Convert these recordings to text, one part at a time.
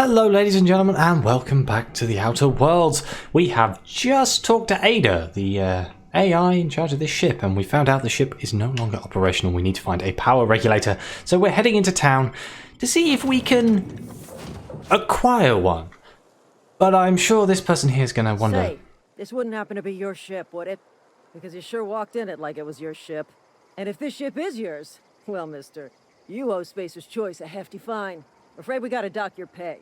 Hello ladies and gentlemen, and welcome back to the Outer Worlds. We have just talked to Ada, the AI in charge of this ship, and we found out the ship is no longer operational. We need to find a power regulator, so we're heading into town to see if we can acquire one. But I'm sure this person here is going to wonder... Say, this wouldn't happen to be your ship, would it? Because you sure walked in it like it was your ship. And if this ship is yours, well, mister, you owe Spacer's Choice a hefty fine. Afraid we gotta dock your pay.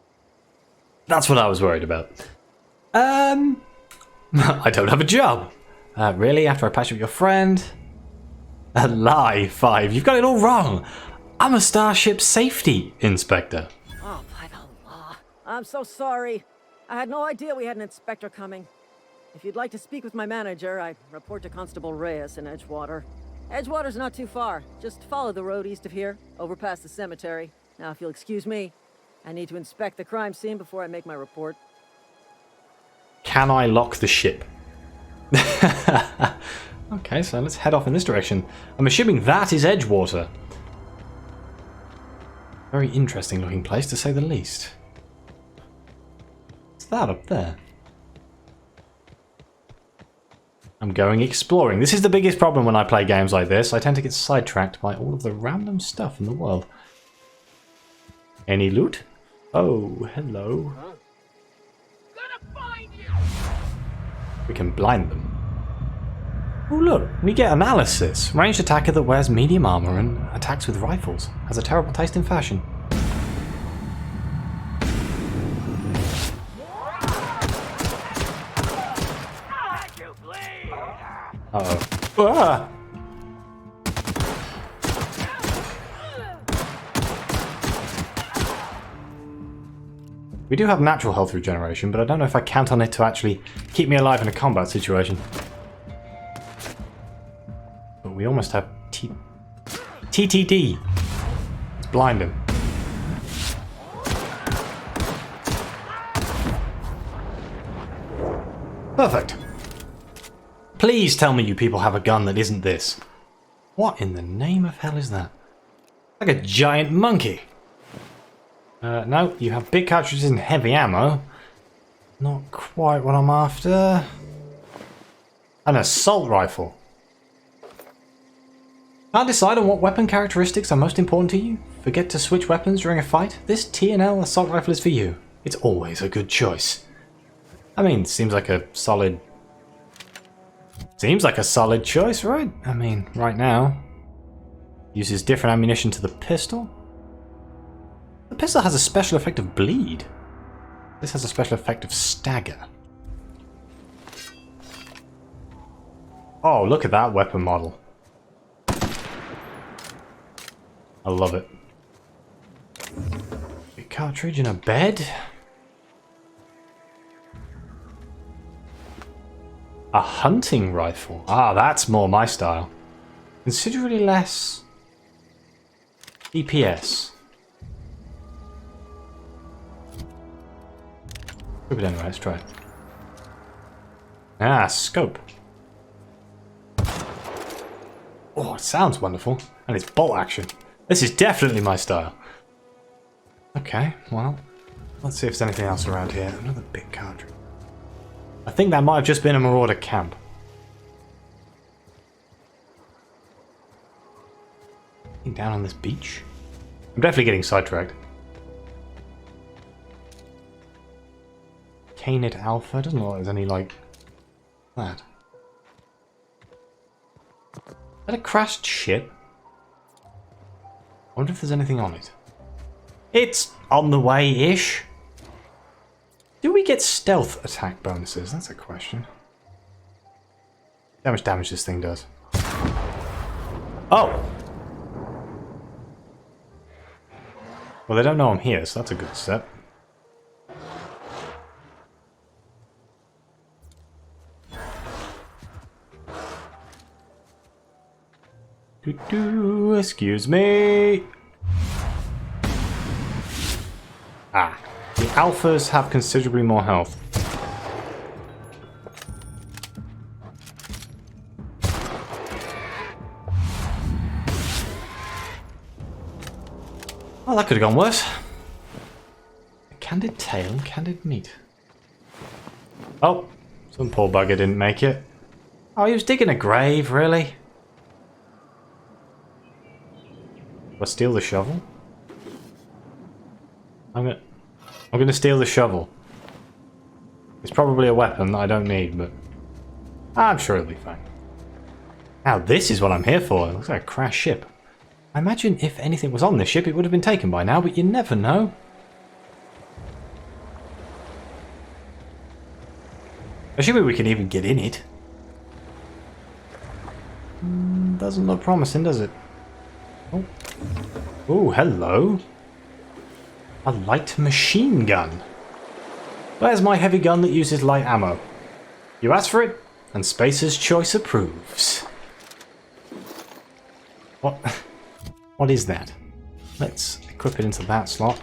That's what I was worried about. I don't have a job. Really? After I patched up your friend? A lie, 5. You've got it all wrong. I'm a Starship Safety Inspector. Oh, by the law. I'm so sorry. I had no idea we had an inspector coming. If you'd like to speak with my manager, I report to Constable Reyes in Edgewater. Edgewater's not too far. Just follow the road east of here, over past the cemetery. Now, if you'll excuse me, I need to inspect the crime scene before I make my report. Can I lock the ship? Okay, so let's head off in this direction. I'm assuming that is Edgewater. Very interesting looking place, to say the least. What's that up there? I'm going exploring. This is the biggest problem when I play games like this. I tend to get sidetracked by all of the random stuff in the world. Any loot? Oh, hello. Gonna find you. We can blind them. Oh look, we get analysis. Ranged attacker that wears medium armor and attacks with rifles. Has a terrible taste in fashion. Uh-oh. Ah! We do have natural health regeneration, but I don't know if I count on it to actually keep me alive in a combat situation. But we almost have TTD. Let's blind him. Perfect. Please tell me you people have a gun that isn't this. What in the name of hell is that? Like a giant monkey. No, you have big cartridges and heavy ammo. Not quite what I'm after. An assault rifle. Can't decide on what weapon characteristics are most important to you? Forget to switch weapons during a fight? This T&L assault rifle is for you. It's always a good choice. I mean, seems like a solid choice, right? I mean, right now. Uses different ammunition to the pistol. The pistol has a special effect of bleed. This has a special effect of stagger. Oh, look at that weapon model. I love it. A cartridge in a bed. A hunting rifle. Ah, that's more my style. Considerably less DPS. But anyway, let's try it. Ah, scope. Oh, it sounds wonderful. And it's bolt action. This is definitely my style. Okay, well, let's see if there's anything else around here. Another big cartridge. I think that might have just been a marauder camp. Down on this beach? I'm definitely getting sidetracked. Canid Alpha, doesn't look like there's any like that. Is that a crashed ship? I wonder if there's anything on it. It's on the way-ish. Do we get stealth attack bonuses? That's a question. How much damage this thing does? Oh! Well, they don't know I'm here, so that's a good step. Excuse me. Ah, the alphas have considerably more health. Oh, that could have gone worse. Candid tail and candid meat. Oh, some poor bugger didn't make it. Oh, he was digging a grave, really? Do I steal the shovel? I'm gonna steal the shovel. It's probably a weapon that I don't need, but I'm sure it'll be fine. Now this is what I'm here for. It looks like a crashed ship. I imagine if anything was on this ship, it would have been taken by now, but you never know. Assuming we can even get in it. Doesn't look promising, does it? Oh. Oh, hello. A light machine gun. Where's my heavy gun that uses light ammo? You asked for it, and Spacer's Choice approves. What? What is that? Let's equip it into that slot.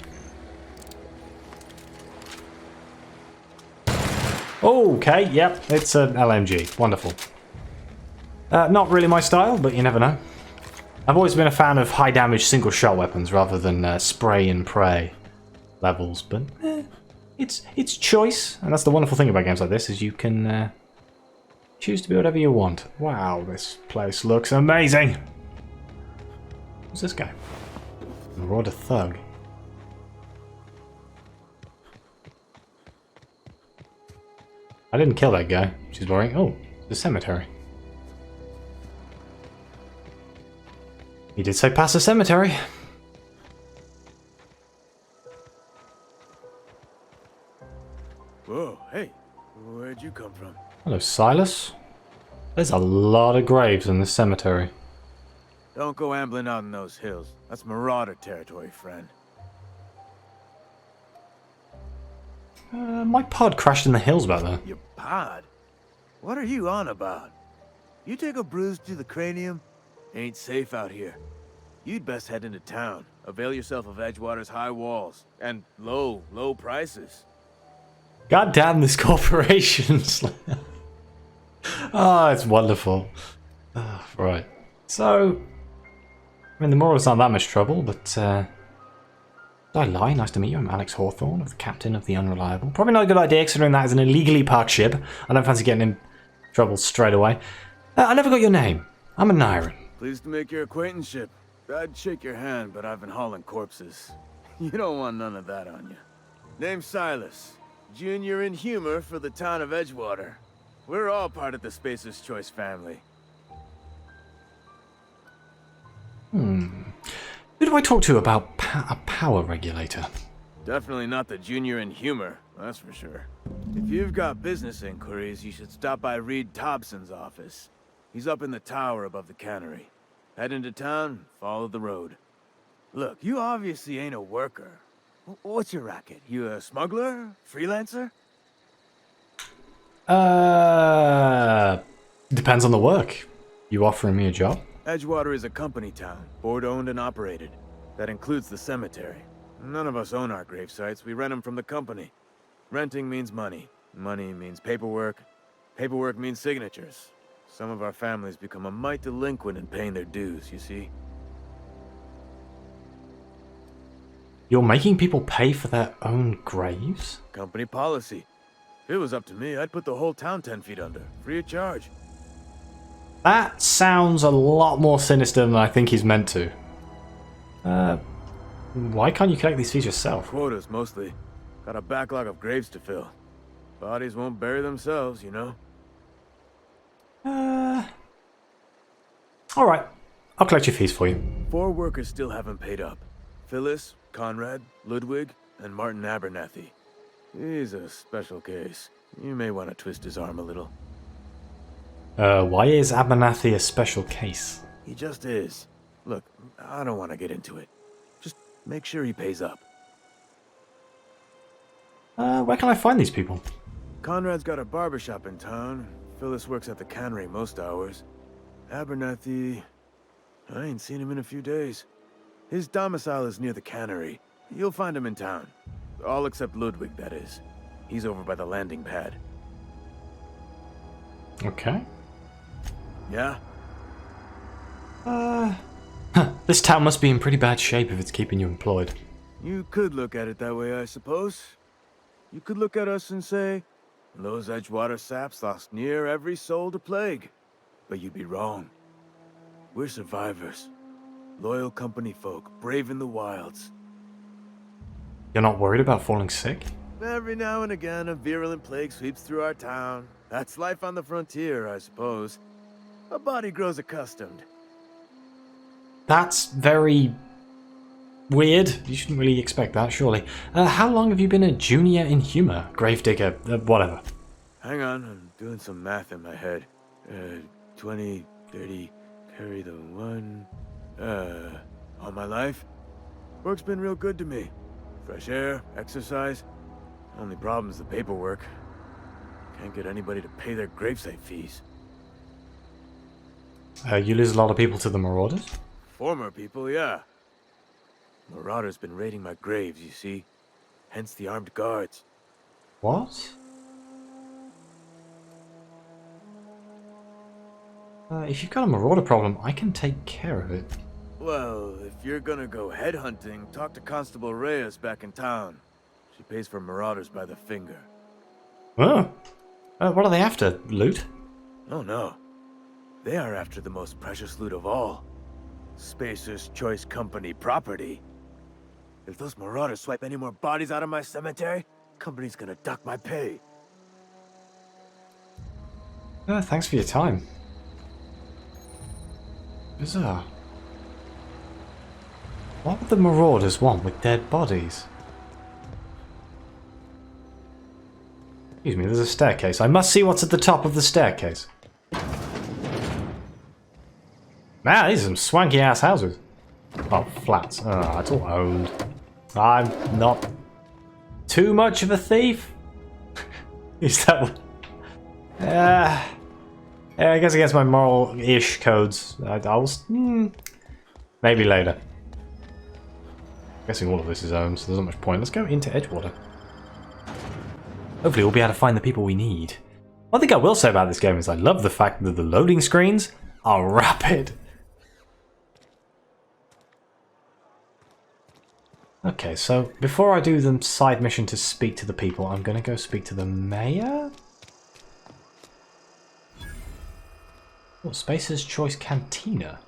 Okay, yep, it's an LMG. Wonderful. Not really my style, but you never know. I've always been a fan of high damage single shot weapons rather than spray and pray levels, but it's choice, and that's the wonderful thing about games like this, is you can choose to be whatever you want. Wow, this place looks amazing! Who's this guy? Marauder thug. I didn't kill that guy, which is worrying. Oh, the cemetery. He did say pass the cemetery. Whoa, hey, where'd you come from? Hello, Silas. There's a lot of graves in this cemetery. Don't go ambling out in those hills. That's marauder territory, friend. My pod crashed in the hills back there. Your pod? What are you on about? You take a bruise to the cranium? Ain't safe out here. You'd best head into town. Avail yourself of Edgewater's high walls. And low prices. God damn this corporation. Oh, it's wonderful. Oh, right. So, I mean, the morals aren't that much trouble, but, did I lie? Nice to meet you. I'm Alex Hawthorne, the captain of the Unreliable. Probably not a good idea, considering that is an illegally parked ship. I don't fancy getting in trouble straight away. I never got your name. I'm Aneurin. Pleased to make your acquaintanceship. I'd shake your hand, but I've been hauling corpses. You don't want none of that on you. Name's Silas. Junior in humor for the town of Edgewater. We're all part of the Spacer's Choice family. Who do I talk to about a power regulator? Definitely not the junior in humor, that's for sure. If you've got business inquiries, you should stop by Reed Thompson's office. He's up in the tower above the cannery. Head into town, follow the road. Look, you obviously ain't a worker. What's your racket? You a smuggler? Freelancer? Depends on the work. You offering me a job? Edgewater is a company town, board-owned and operated. That includes the cemetery. None of us own our grave sites, we rent them from the company. Renting means money. Money means paperwork. Paperwork means signatures. Some of our families become a mite delinquent in paying their dues, you see? You're making people pay for their own graves? Company policy. If it was up to me, I'd put the whole town 10 feet under, free of charge. That sounds a lot more sinister than I think he's meant to. Why can't you collect these fees yourself? Quotas, mostly. Got a backlog of graves to fill. Bodies won't bury themselves, you know? Alright. I'll collect your fees for you. 4 workers still haven't paid up. Phyllis, Conrad, Ludwig, and Martin Abernathy. He's a special case. You may want to twist his arm a little. Why is Abernathy a special case? He just is. Look, I don't want to get into it. Just make sure he pays up. Where can I find these people? Conrad's got a barbershop in town. Phyllis works at the cannery most hours. Abernathy... I ain't seen him in a few days. His domicile is near the cannery. You'll find him in town. All except Ludwig, that is. He's over by the landing pad. Okay. Yeah? This town must be in pretty bad shape if it's keeping you employed. You could look at it that way, I suppose. You could look at us and say, those Edgewater saps lost near every soul to plague. But you'd be wrong. We're survivors. Loyal company folk, brave in the wilds. You're not worried about falling sick? Every now and again, a virulent plague sweeps through our town. That's life on the frontier, I suppose. A body grows accustomed. That's very weird. You shouldn't really expect that, surely. How long have you been a junior inhumer? Gravedigger, whatever. Hang on, I'm doing some math in my head. 20, 30, carry the 1. All my life? Work's been real good to me. Fresh air, exercise. Only problem's the paperwork. Can't get anybody to pay their gravesite fees. You lose a lot of people to the Marauders? Former people, yeah. Marauders been raiding my graves, you see. Hence the armed guards. What? If you've got a Marauder problem, I can take care of it. Well, if you're gonna go headhunting, talk to Constable Reyes back in town. She pays for marauders by the finger. Oh. What are they after? Loot? Oh no. They are after the most precious loot of all. Spacer's Choice Company property. If those marauders swipe any more bodies out of my cemetery, company's gonna dock my pay. Thanks for your time. Bizarre. What would the Marauders want with dead bodies? Excuse me, there's a staircase. I must see what's at the top of the staircase. Man, these are some swanky ass houses. Oh, flats. Oh, it's all owned. I'm not too much of a thief. Is that what? Yeah, I guess against my moral-ish codes. I'll maybe later. Guessing all of this is owned, so there's not much point. Let's go into Edgewater. Hopefully we'll be able to find the people we need. One thing I will say about this game is I love the fact that the loading screens are rapid. Okay, so before I do the side mission to speak to the people, I'm going to go speak to the mayor? Oh, Spacer's Choice Cantina.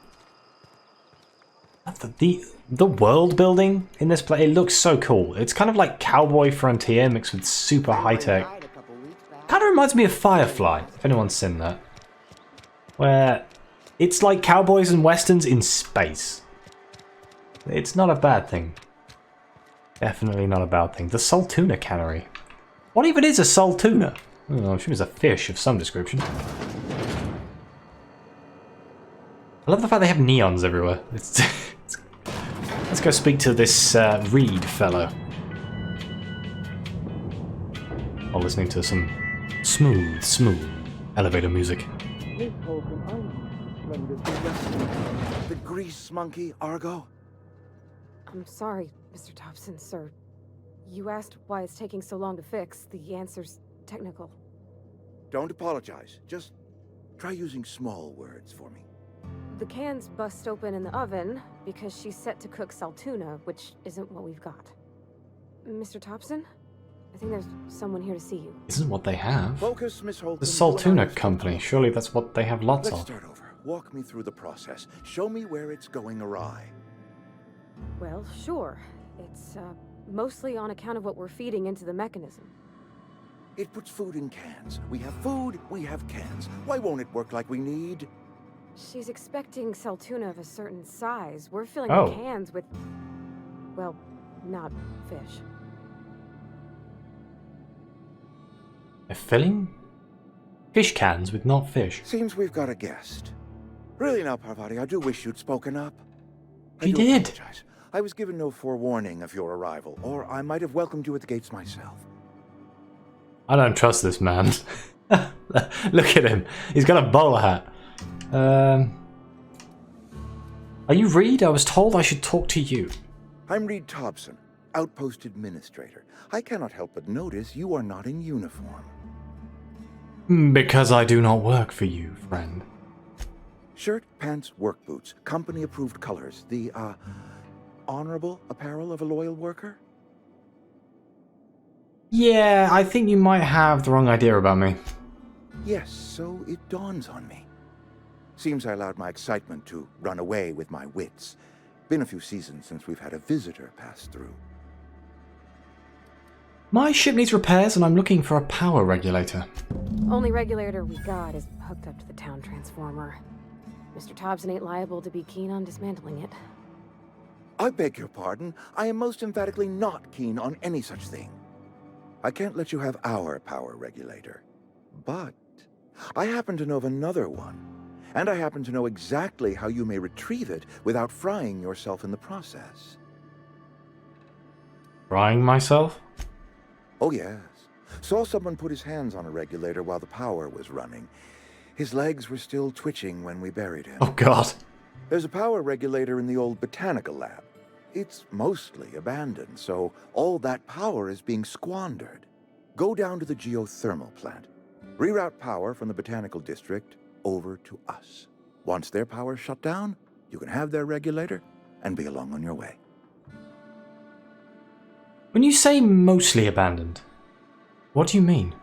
The world building in this place, it looks so cool. It's kind of like Cowboy Frontier mixed with super high tech. Kind of reminds me of Firefly, if anyone's seen that. Where it's like cowboys and westerns in space. It's not a bad thing. Definitely not a bad thing. The Saltuna Cannery. What even is a Saltuna? Oh, I'm sure it's a fish of some description. I love the fact they have neons everywhere. Let's go speak to this Reed fellow. While listening to some smooth elevator music. The grease monkey, Argo? I'm sorry, Mr. Thompson, sir. You asked why it's taking so long to fix. The answer's technical. Don't apologize. Just try using small words for me. The cans bust open in the oven because she's set to cook saltuna, which isn't what we've got. Mr. Thompson? I think there's someone here to see you. Isn't what they have. Focus, Miss Holcomb. The Saltuna Company. Surely that's what they have lots Let's of. start over. Walk me through the process. Show me where it's going awry. Well, sure. It's mostly on account of what we're feeding into the mechanism. It puts food in cans. We have food, we have cans. Why won't it work like we need? She's expecting saltuna of a certain size. We're filling Oh. the cans with, well, not fish. They're filling fish cans with not fish. Seems we've got a guest. Really now, Parvati, I do wish you'd spoken up. She did. Apologize. I was given no forewarning of your arrival, or I might have welcomed you at the gates myself. I don't trust this man. Look at him. He's got a bowler hat. Are you Reed? I was told I should talk to you. I'm Reed Thompson, Outpost Administrator. I cannot help but notice you are not in uniform. Because I do not work for you, friend. Shirt, pants, work boots, company-approved colors. The, honorable apparel of a loyal worker? Yeah, I think you might have the wrong idea about me. Yes, so it dawns on me. Seems I allowed my excitement to run away with my wits. Been a few seasons since we've had a visitor pass through. My ship needs repairs and I'm looking for a power regulator. Only regulator we got is hooked up to the town transformer. Mr. Thompson ain't liable to be keen on dismantling it. I beg your pardon. I am most emphatically not keen on any such thing. I can't let you have our power regulator. But I happen to know of another one. And I happen to know exactly how you may retrieve it without frying yourself in the process. Frying myself? Oh, yes. Saw someone put his hands on a regulator while the power was running. His legs were still twitching when we buried him. Oh, God. There's a power regulator in the old botanical lab. It's mostly abandoned, so all that power is being squandered. Go down to the geothermal plant. Reroute power from the botanical district over to us. Once their power's shut down, you can have their regulator and be along on your way. When you say mostly abandoned, what do you mean?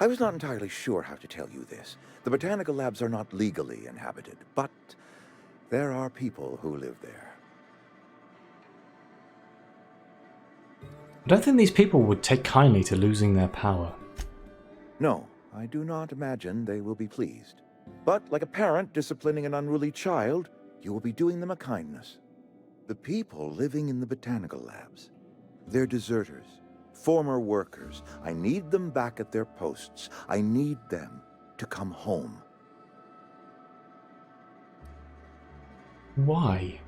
I was not entirely sure how to tell you this. The botanical labs are not legally inhabited, but there are people who live there. I don't think these people would take kindly to losing their power. No, I do not imagine they will be pleased. But like a parent disciplining an unruly child, you will be doing them a kindness. The people living in the botanical labs, they're deserters, former workers. I need them back at their posts. I need them to come home. Why?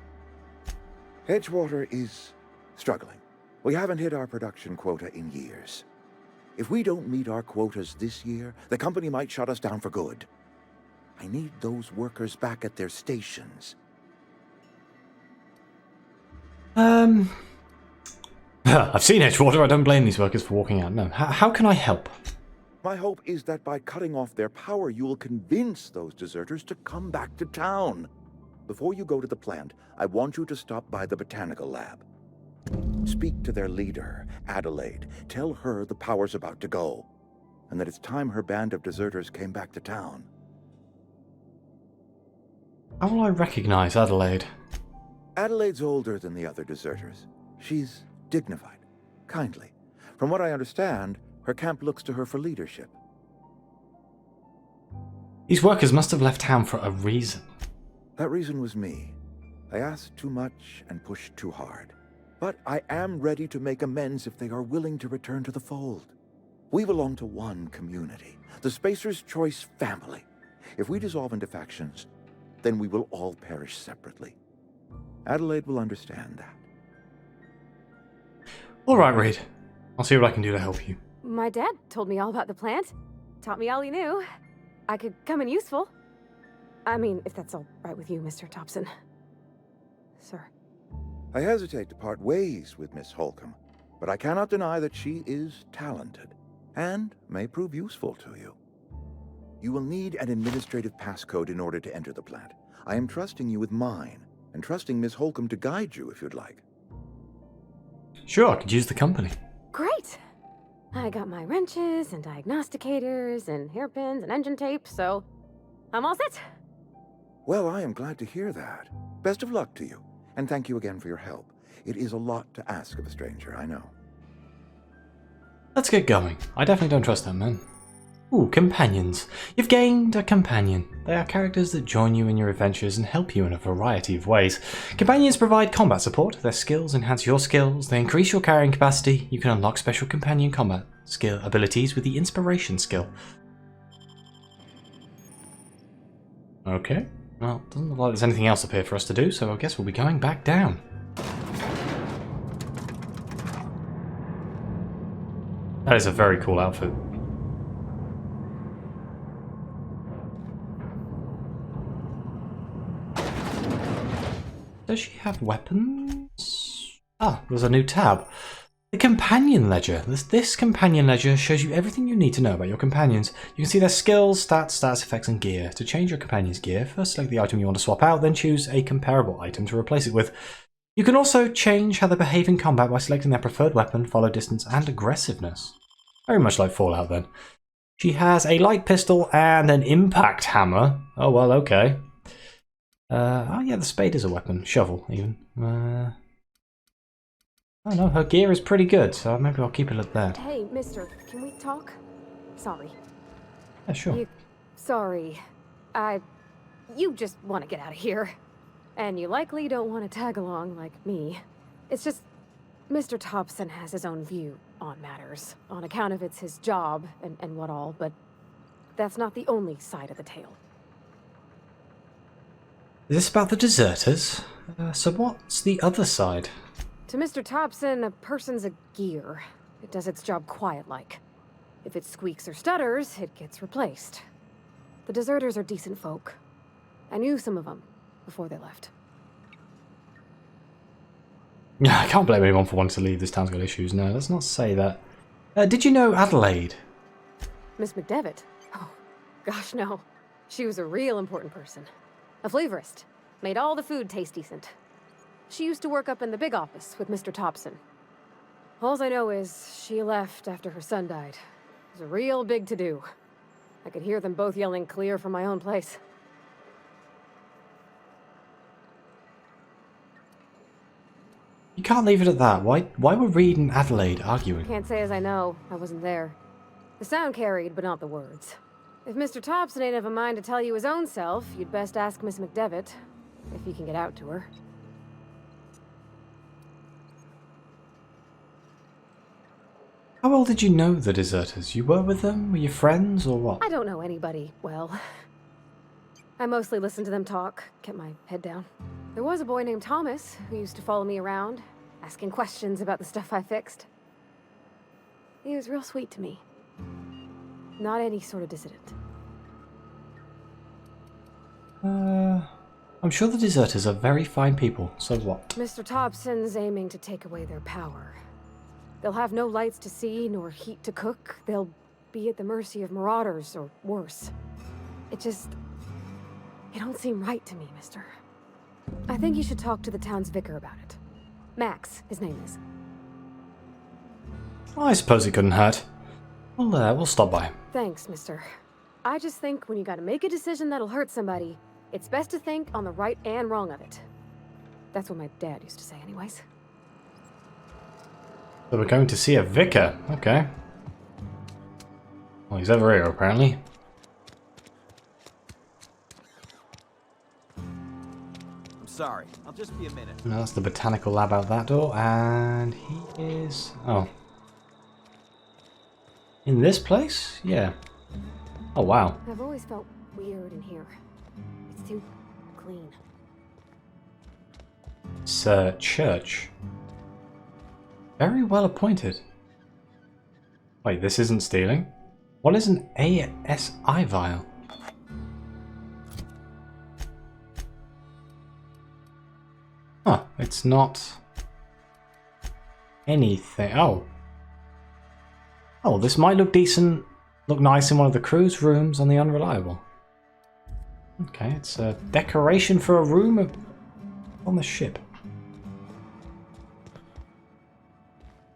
Edgewater is struggling. We haven't hit our production quota in years. If we don't meet our quotas this year, the company might shut us down for good. I need those workers back at their stations. I've seen Edgewater. I don't blame these workers for walking out. No. How can I help? My hope is that by cutting off their power, you will convince those deserters to come back to town. Before you go to the plant, I want you to stop by the botanical lab. Speak to their leader, Adelaide. Tell her the power's about to go, and that it's time her band of deserters came back to town. How will I recognize Adelaide? Adelaide's older than the other deserters. She's dignified, kindly. From what I understand, her camp looks to her for leadership. These workers must have left town for a reason. That reason was me. I asked too much and pushed too hard. But I am ready to make amends if they are willing to return to the fold. We belong to one community, the Spacer's Choice family. If we dissolve into factions, then we will all perish separately. Adelaide will understand that. All right, Reed. I'll see what I can do to help you. My dad told me all about the plant. Taught me all he knew. I could come in useful. I mean, if that's all right with you, Mr. Thompson. Sir. I hesitate to part ways with Miss Holcomb, but I cannot deny that she is talented and may prove useful to you. You will need an administrative passcode in order to enter the plant. I am trusting you with mine, and trusting Miss Holcomb to guide you if you'd like. Sure, I could use the company. Great! I got my wrenches and diagnosticators and hairpins and engine tape, so I'm all set. Well, I am glad to hear that. Best of luck to you, and thank you again for your help. It is a lot to ask of a stranger, I know. Let's get going. I definitely don't trust that man. Ooh, companions. You've gained a companion. They are characters that join you in your adventures and help you in a variety of ways. Companions provide combat support. Their skills enhance your skills. They increase your carrying capacity. You can unlock special companion combat skill abilities with the inspiration skill. Okay. Well, doesn't look like there's anything else up here for us to do, so I guess we'll be going back down. That is a very cool outfit. Does she have weapons? Ah, there's a new tab. The Companion Ledger. This Companion Ledger shows you everything you need to know about your companions. You can see their skills, stats, status effects, and gear. To change your companion's gear, first select the item you want to swap out, then choose a comparable item to replace it with. You can also change how they behave in combat by selecting their preferred weapon, follow distance, and aggressiveness. Very much like Fallout then. She has a light pistol and an impact hammer. Oh well, okay. Oh yeah, the spade is a weapon. Shovel, even. Oh no, her gear is pretty good, so maybe I'll keep it at that. Hey, mister, can we talk? Sorry. Yeah, sure. Sorry. You just want to get out of here. And you likely don't want to tag along like me. It's just, Mr. Thompson has his own view on matters, on account of it's his job and what all, but that's not the only side of the tale. Is this about the deserters? So what's the other side? To Mr. Thompson, a person's a gear. It does its job quiet-like. If it squeaks or stutters, it gets replaced. The deserters are decent folk. I knew some of them before they left. I can't blame anyone for wanting to leave. This town's got issues. No, let's not say that. Did you know Adelaide? Miss McDevitt? Oh, gosh, no. She was a real important person. A flavorist. Made all the food taste decent. She used to work up in the big office with Mr. Thompson. All I know is she left after her son died. It was a real big to-do. I could hear them both yelling clear from my own place. You can't leave it at that. Why were Reed and Adelaide arguing? Can't say as I know. I wasn't there. The sound carried, but not the words. If Mr. Thompson ain't of a mind to tell you his own self, you'd best ask Miss McDevitt, if you can get out to her. How well did you know the deserters? You were with them? Were you friends, or what? I don't know anybody well. I mostly listened to them talk, kept my head down. There was a boy named Thomas who used to follow me around, asking questions about the stuff I fixed. He was real sweet to me. Not any sort of dissident. I'm sure the deserters are very fine people, so what? Mr. Thompson's aiming to take away their power. They'll have no lights to see, nor heat to cook. They'll be at the mercy of marauders, or worse. It don't seem right to me, mister. I think you should talk to the town's vicar about it. Max, his name is. I suppose it couldn't hurt. We'll stop by. Thanks, mister. I just think when you gotta make a decision that'll hurt somebody, it's best to think on the right and wrong of it. That's what my dad used to say anyways. So we're going to see a vicar. Okay. Well, he's over here, apparently. I'm sorry. I'll just be a minute. No, that's the botanical lab out that door, and he is... Oh. In this place? Yeah. Oh, wow. I've always felt weird in here. It's too clean. It's a church. Very well appointed. Wait, this isn't stealing? What is an ASI vial? Huh, it's not anything. Oh. Oh, this might look decent, look nice in one of the crew's rooms on the Unreliable. Okay, it's a decoration for a room on the ship.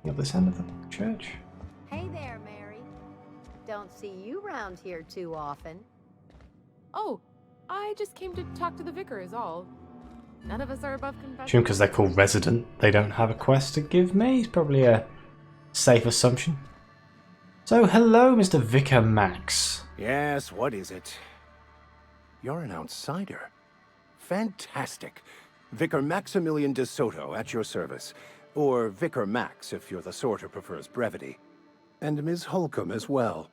At this end of the church. Hey there, Mary. Don't see you round here too often. Oh, I just came to talk to the vicar is all. None of us are above confession. Assume because they're called resident, they don't have a quest to give me. It's probably a safe assumption. So, hello, Mr. Vicar Max. Yes, what is it? You're an outsider. Fantastic. Vicar Maximilian de Soto at your service. Or Vicar Max, if you're the sort who prefers brevity. And Ms. Holcomb as well.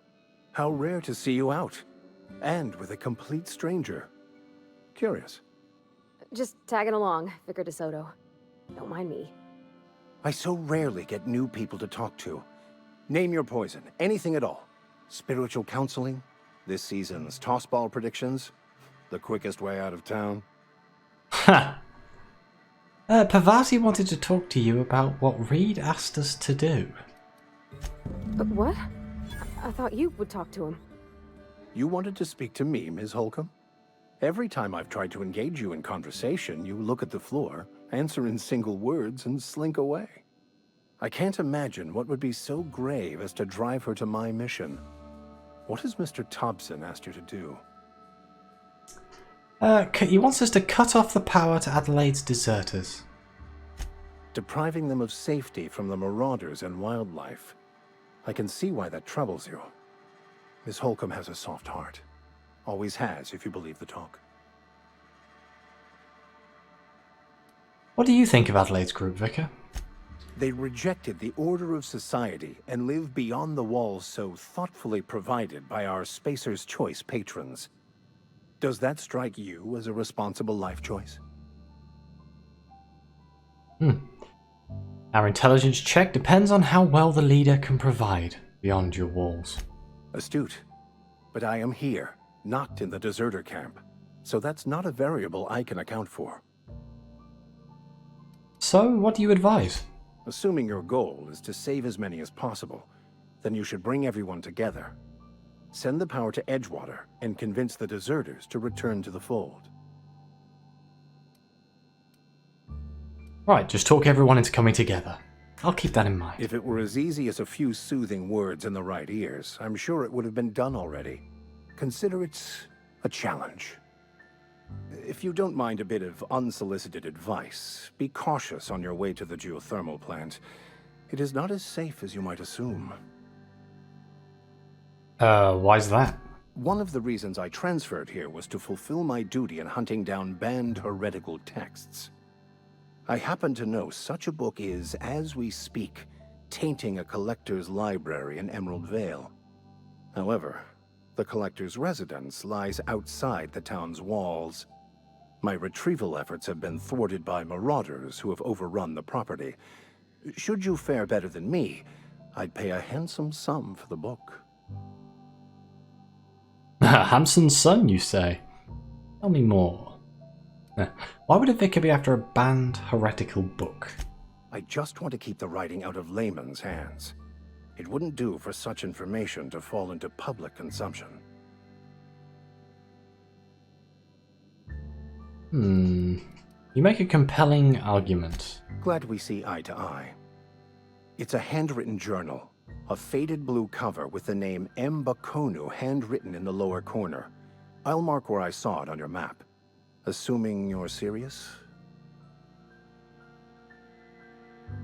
How rare to see you out. And with a complete stranger. Curious. Just tagging along, Vicar DeSoto. Don't mind me. I so rarely get new people to talk to. Name your poison, anything at all. Spiritual counseling, this season's tossball predictions, the quickest way out of town. Ha! Pavati wanted to talk to you about what Reed asked us to do. But what? I thought you would talk to him. You wanted to speak to me, Ms. Holcomb? Every time I've tried to engage you in conversation, you look at the floor answer in single words, and slink away. I can't imagine what would be so grave as to drive her to my mission. What has Mr. Thompson asked you to do? He wants us to cut off the power to Adelaide's deserters. Depriving them of safety from the marauders and wildlife. I can see why that troubles you. Miss Holcomb has a soft heart. Always has, if you believe the talk. What do you think of Adelaide's group, Vicar? They rejected the order of society and live beyond the walls so thoughtfully provided by our Spacer's Choice patrons. Does that strike you as a responsible life choice? Our intelligence check depends on how well the leader can provide beyond your walls. Astute. But I am here, not in the deserter camp. So that's not a variable I can account for. So, what do you advise? Assuming your goal is to save as many as possible, then you should bring everyone together. Send the power to Edgewater and convince the deserters to return to the fold. Right, just talk everyone into coming together. I'll keep that in mind. If it were as easy as a few soothing words in the right ears, I'm sure it would have been done already. Consider it a challenge. If you don't mind a bit of unsolicited advice, be cautious on your way to the geothermal plant. It is not as safe as you might assume. Why's that? One of the reasons I transferred here was to fulfill my duty in hunting down banned heretical texts. I happen to know such a book is, as we speak, tainting a collector's library in Emerald Vale. However, the collector's residence lies outside the town's walls. My retrieval efforts have been thwarted by marauders who have overrun the property. Should you fare better than me, I'd pay a handsome sum for the book. Hampson's son, you say? Tell me more. Why would a vicar be after a banned heretical book? I just want to keep the writing out of laymen's hands. It wouldn't do for such information to fall into public consumption. You make a compelling argument. Glad we see eye to eye. It's a handwritten journal. A faded blue cover with the name M. Bakonu handwritten in the lower corner. I'll mark where I saw it on your map. Assuming you're serious?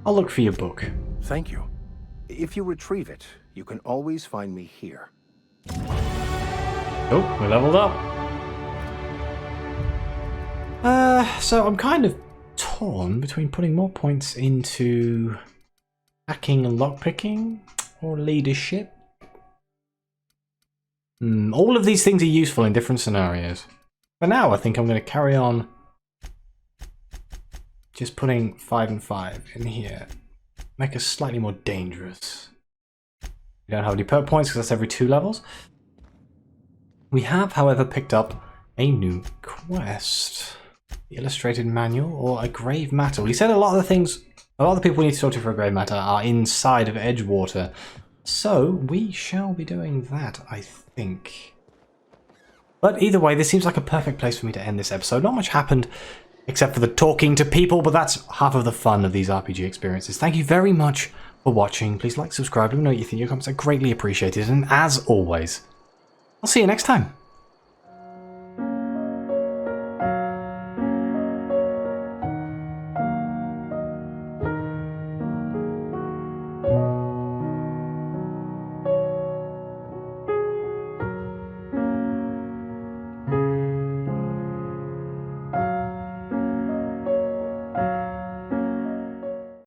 I'll look for your book. Thank you. If you retrieve it, you can always find me here. Oh, we leveled up. So I'm kind of torn between putting more points into hacking and lockpicking or leadership. All of these things are useful in different scenarios. For now, I think I'm going to carry on just putting 5 and 5 in here. Make us slightly more dangerous. We don't have any perk points because that's every 2 levels. We have, however, picked up a new quest. The illustrated manual or a grave matter. Well, he said a lot of the people we need to talk to for a grave matter are inside of Edgewater. So we shall be doing that, I think. But either way, this seems like a perfect place for me to end this episode. Not much happened except for the talking to people, but that's half of the fun of these RPG experiences. Thank you very much for watching. Please like, subscribe, let me know what you think. Your comments are greatly appreciated. And as always, I'll see you next time.